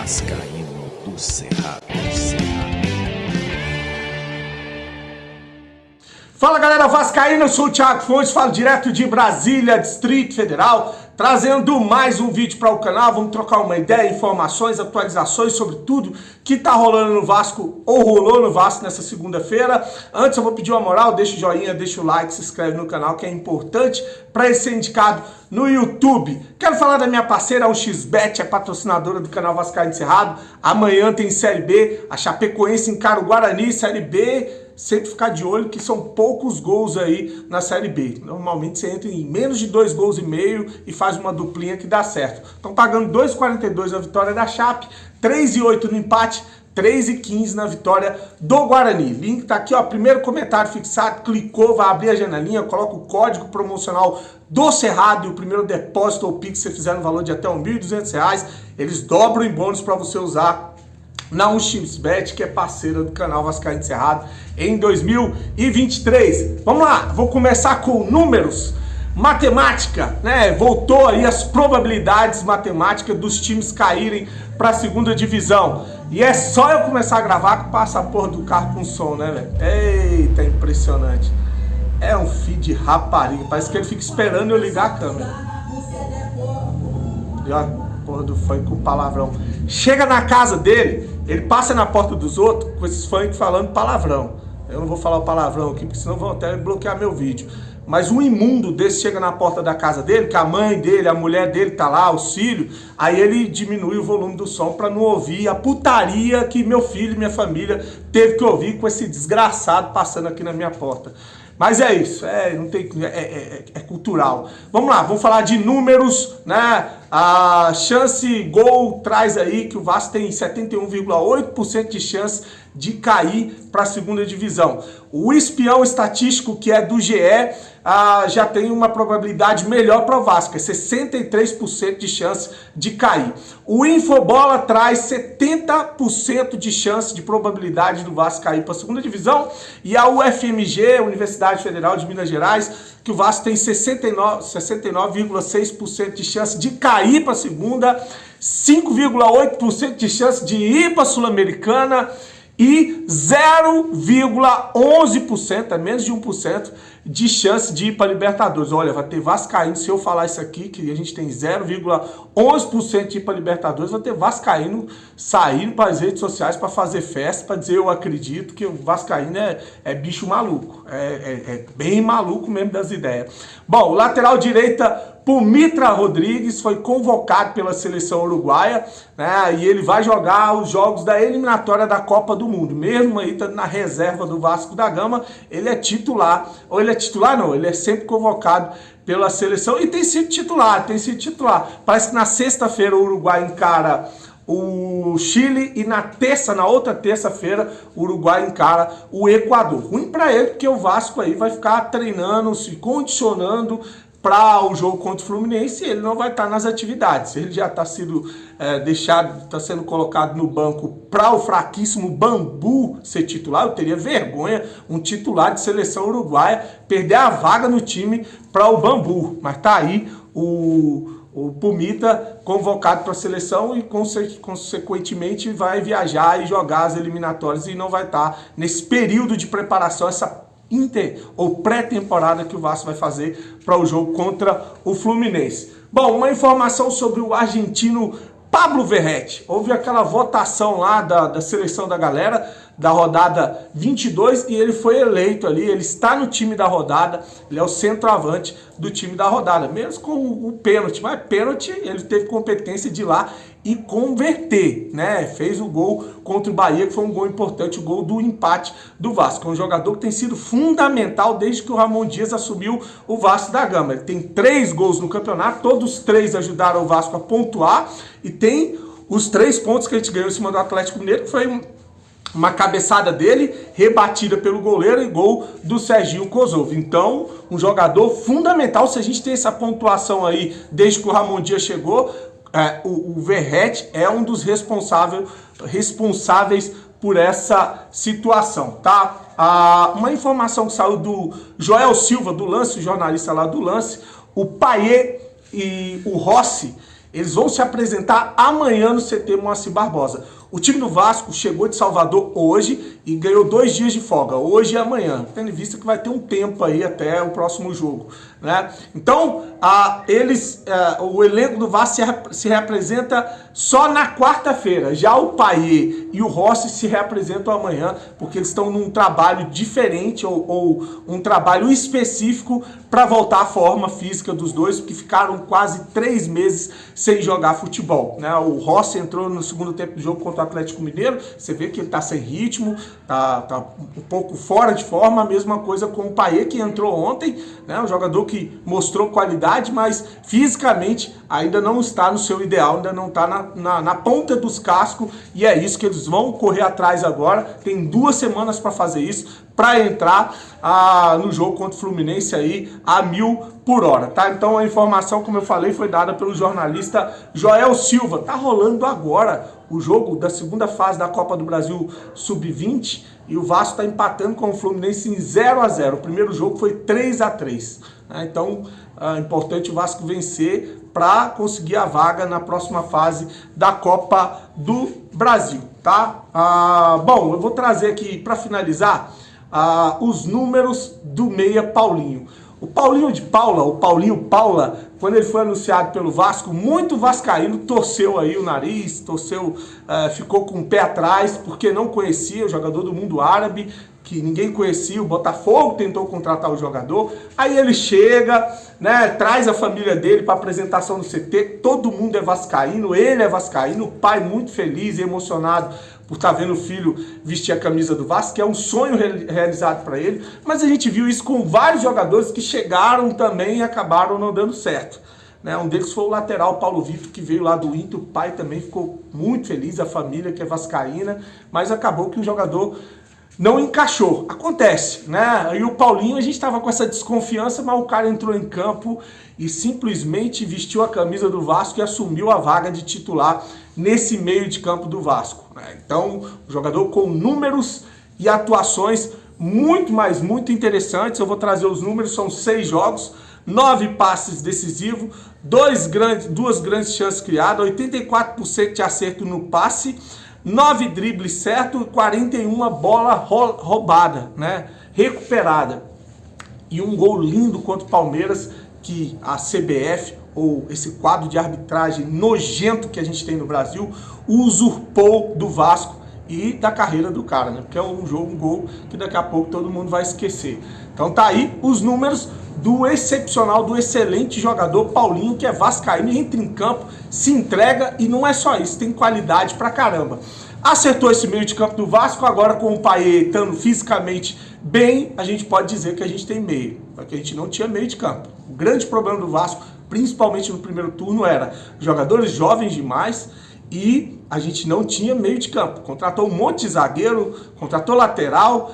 Vascaíno do Cerrado. Fala galera vascaína, eu sou o Thiago Fontes, falo direto de Brasília, Distrito Federal, trazendo mais um vídeo para o canal. Vamos trocar uma ideia, informações, atualizações sobre tudo que tá rolando no Vasco ou rolou no Vasco nessa segunda-feira. Antes eu vou pedir uma moral, deixa o joinha, deixa o like, se inscreve no canal que é importante para ele ser indicado no YouTube. Quero falar da minha parceira, a 1xBet, é patrocinadora do canal Vascaíno Cerrado. Amanhã tem Série B, a Chapecoense encara o Guarani, Série B. Sempre ficar de olho que são poucos gols aí na Série B. Normalmente você entra em menos de 2,5 gols e faz uma duplinha que dá certo. Estão pagando 2,42 na vitória da Chape, 3,8 no empate, 3,15 na vitória do Guarani. Link tá aqui, ó, primeiro comentário fixado, clicou, vai abrir a janelinha, coloca o código promocional do Cerrado e o primeiro depósito ou Pix que você fizer no valor de até R$ 1.200, eles dobram em bônus para você usar na 1xBet, que é parceira do canal Vascaíno Cerrado, em 2023. Vamos lá, vou começar com números, matemática, né? Voltou aí as probabilidades matemáticas dos times caírem para a segunda divisão. E é só eu começar a gravar que passa a porra do carro com som, né, velho? Eita, impressionante. É um filho de rapariga, parece que ele fica esperando eu ligar a câmera. E ó, porra do funk com palavrão. Chega na casa dele, ele passa na porta dos outros com esses funk falando palavrão. Eu não vou falar o palavrão aqui, porque senão vão até bloquear meu vídeo. Mas um imundo desse chega na porta da casa dele, que a mãe dele, a mulher dele tá lá, os filhos, aí ele diminui o volume do som pra não ouvir a putaria que meu filho e minha família teve que ouvir com esse desgraçado passando aqui na minha porta. Mas é isso, não tem, é cultural. Vamos lá, vamos falar de números, né? A chance gol traz aí que o Vasco tem 71,8% de chance de cair para a segunda divisão. O espião estatístico, que é do GE, já tem uma probabilidade melhor para o Vasco, é 63% de chance de cair. O Infobola traz 70% de chance de probabilidade do Vasco cair para a segunda divisão. E a UFMG, Universidade Federal de Minas Gerais, que o Vasco tem 69,6% de chance de cair para a segunda, 5,8% de chance de ir para a Sul-Americana e 0,11%, é menos de 1%, de chance de ir para a Libertadores. Olha, vai ter Vascaíno, se eu falar isso aqui, que a gente tem 0,11% de ir para a Libertadores, vai ter Vascaíno saindo para as redes sociais para fazer festa, para dizer eu acredito que o Vascaíno é bicho maluco, é bem maluco mesmo das ideias. Bom, o lateral direita Pumitra Rodrigues foi convocado pela seleção uruguaia, né, e ele vai jogar os jogos da eliminatória da Copa do Mundo. Mesmo aí estando na reserva do Vasco da Gama, ele é titular. Ou ele é titular não, ele é sempre convocado pela seleção e tem sido titular, Parece que na sexta-feira o Uruguai encara o Chile e na outra terça-feira, o Uruguai encara o Equador. Ruim para ele, porque o Vasco aí vai ficar treinando, se condicionando para o jogo contra o Fluminense, ele não vai estar nas atividades. Ele já está sendo está sendo colocado no banco para o fraquíssimo Bambu ser titular. Eu teria vergonha um titular de seleção uruguaia perder a vaga no time para o Bambu. Mas tá aí o Pumita convocado para a seleção e consequentemente vai viajar e jogar as eliminatórias e não vai estar nesse período de preparação, essa ou pré-temporada que o Vasco vai fazer para o jogo contra o Fluminense. Bom, uma informação sobre o argentino Pablo Verratti. Houve aquela votação lá da seleção da galera, da rodada 22, e ele foi eleito ali, ele está no time da rodada, ele é o centroavante do time da rodada, mesmo com o pênalti, mas pênalti ele teve competência de ir lá e converter, né? Fez o gol contra o Bahia, que foi um gol importante, o gol do empate do Vasco. É um jogador que tem sido fundamental desde que o Ramon Dias assumiu o Vasco da Gama. Ele tem 3 gols no campeonato, todos os 3 ajudaram o Vasco a pontuar, e tem os 3 pontos que a gente ganhou em cima do Atlético Mineiro, que foi uma cabeçada dele, rebatida pelo goleiro e gol do Serginho Kosovo. Então, um jogador fundamental. Se a gente tem essa pontuação aí desde que o Ramon Dias chegou, o Verratti é um dos responsáveis por essa situação, tá? Uma informação que saiu do Joel Silva, do Lance, o jornalista lá do Lance, o Payet e o Rossi, Eles vão se apresentar amanhã no CT Moacir Barbosa. O time do Vasco chegou de Salvador hoje e ganhou 2 dias de folga, hoje e amanhã, tendo em vista que vai ter um tempo aí até o próximo jogo, né? Então, o elenco do Vasco se representa só na quarta-feira. Já o Payet e o Rossi se representam amanhã, porque eles estão num trabalho diferente ou um trabalho específico para voltar à forma física dos dois, porque ficaram quase 3 meses sem jogar futebol, né? O Rossi entrou no segundo tempo do jogo contra o Atlético Mineiro, você vê que ele está sem ritmo, tá um pouco fora de forma. A mesma coisa com o Payet, que entrou ontem, né? Um jogador que mostrou qualidade, mas fisicamente ainda não está no seu ideal, ainda não está na ponta dos cascos, e é isso que eles vão correr atrás agora. Tem 2 semanas para fazer isso, para entrar no jogo contra o Fluminense aí a 1000 por hora, tá? Então a informação, como eu falei, foi dada pelo jornalista Joel Silva. Tá rolando agora o jogo da segunda fase da Copa do Brasil Sub-20 e o Vasco está empatando com o Fluminense em 0-0. O primeiro jogo foi 3-3, né? Então é importante o Vasco vencer para conseguir a vaga na próxima fase da Copa do Brasil, tá? Bom, eu vou trazer aqui para finalizar os números do meia Paulinho. O Paulinho Paula, quando ele foi anunciado pelo Vasco, muito vascaíno torceu aí o nariz, ficou com o pé atrás, porque não conhecia o jogador do mundo árabe, que ninguém conhecia. O Botafogo tentou contratar o jogador, aí ele chega, né, traz a família dele para apresentação no CT, todo mundo é vascaíno, ele é vascaíno, o pai muito feliz e emocionado por estar vendo o filho vestir a camisa do Vasco, que é um sonho realizado para ele. Mas a gente viu isso com vários jogadores que chegaram também e acabaram não dando certo, né? Um deles foi o lateral Paulo Vitor, que veio lá do Inter. O pai também ficou muito feliz, a família que é vascaína, mas acabou que o jogador não encaixou. Acontece, né? E o Paulinho, a gente estava com essa desconfiança, mas o cara entrou em campo e simplesmente vestiu a camisa do Vasco e assumiu a vaga de titular nesse meio de campo do Vasco, né? Então, um jogador com números e atuações muito interessantes. Eu vou trazer os números, são 6 jogos, 9 passes decisivos, 2 grandes chances criadas, 84% de acerto no passe, 9 dribles certos, 41 bola roubada, né? Recuperada. E um gol lindo contra o Palmeiras, que a CBF, ou esse quadro de arbitragem nojento que a gente tem no Brasil, usurpou do Vasco e da carreira do cara, né? Porque é um gol que daqui a pouco todo mundo vai esquecer. Então tá aí os números do excepcional, do excelente jogador Paulinho, que é vascaíno, entra em campo, se entrega, e não é só isso, tem qualidade pra caramba. Acertou esse meio de campo do Vasco, agora com o Payet estando fisicamente bem, a gente pode dizer que a gente tem meio, porque a gente não tinha meio de campo. O grande problema do Vasco, principalmente no primeiro turno, era jogadores jovens demais e a gente não tinha meio de campo. Contratou um monte de zagueiro, contratou lateral,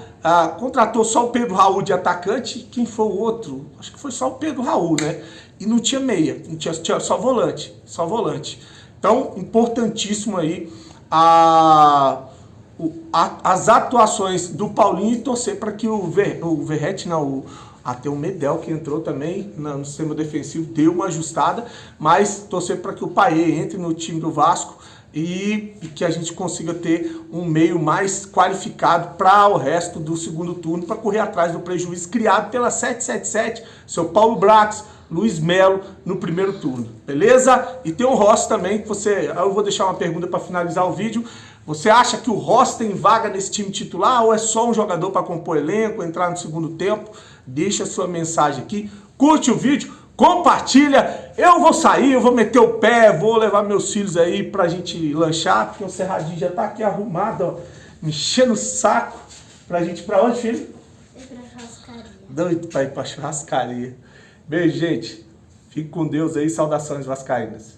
contratou só o Pedro Raul de atacante. Quem foi o outro? Acho que foi só o Pedro Raul, né? E não tinha meia, não tinha só volante, Então, importantíssimo aí as atuações do Paulinho, e torcer para que o Verratti, até o Medel, que entrou também no sistema defensivo, deu uma ajustada, mas torcer para que o Payet entre no time do Vasco e que a gente consiga ter um meio mais qualificado para o resto do segundo turno, para correr atrás do prejuízo criado pela 777, seu Paulo Brax, Luiz Melo no primeiro turno, beleza? E tem o Rossi também, que eu vou deixar uma pergunta para finalizar o vídeo. Você acha que o Rossi tem vaga nesse time titular ou é só um jogador para compor elenco, entrar no segundo tempo? Deixa a sua mensagem aqui, curte o vídeo, compartilha. Eu vou sair, eu vou meter o pé, vou levar meus filhos aí pra gente lanchar, porque o Cerradinho já tá aqui arrumado, ó, me enchendo o saco. Pra gente ir pra onde, filho? É pra churrascaria. Doido pra ir pra churrascaria. Beijo, gente. Fique com Deus aí, saudações vascaínas.